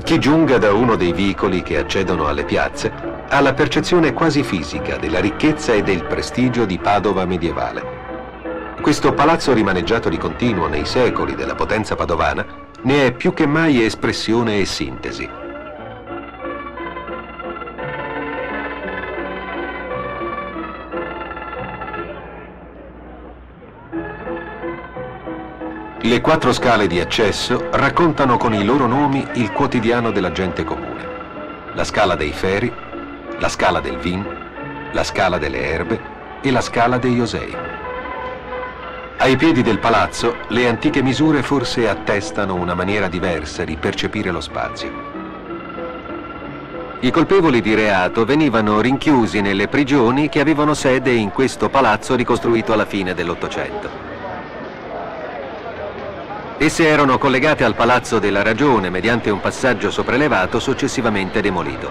Chi giunga da uno dei vicoli che accedono alle piazze ha la percezione quasi fisica della ricchezza e del prestigio di Padova medievale. Questo palazzo rimaneggiato di continuo nei secoli della potenza padovana ne è più che mai espressione e sintesi. Le 4 scale di accesso raccontano con i loro nomi il quotidiano della gente comune. La scala dei Feri, la scala del Vin, la scala delle Erbe e la scala dei Osei. Ai piedi del palazzo le antiche misure forse attestano una maniera diversa di percepire lo spazio. I colpevoli di reato venivano rinchiusi nelle prigioni che avevano sede in questo palazzo ricostruito alla fine dell'Ottocento. Esse erano collegate al Palazzo della Ragione mediante un passaggio sopraelevato successivamente demolito.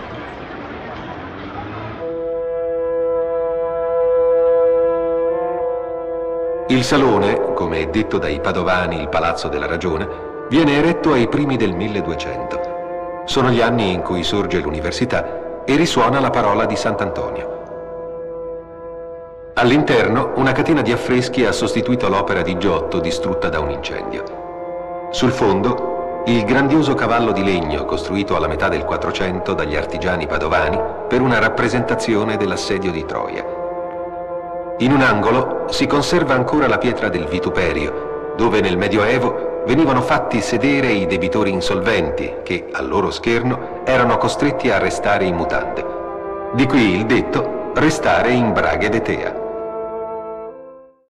Il Salone, come è detto dai padovani il Palazzo della Ragione, viene eretto ai primi del 1200. Sono gli anni in cui sorge l'università e risuona la parola di Sant'Antonio. All'interno una catena di affreschi ha sostituito l'opera di Giotto distrutta da un incendio. Sul fondo, il grandioso cavallo di legno costruito alla metà del 400 dagli artigiani padovani per una rappresentazione dell'assedio di Troia. In un angolo si conserva ancora la pietra del vituperio, dove nel Medioevo venivano fatti sedere i debitori insolventi che, al loro scherno, erano costretti a restare in mutande. Di qui il detto restare in braghe de tea.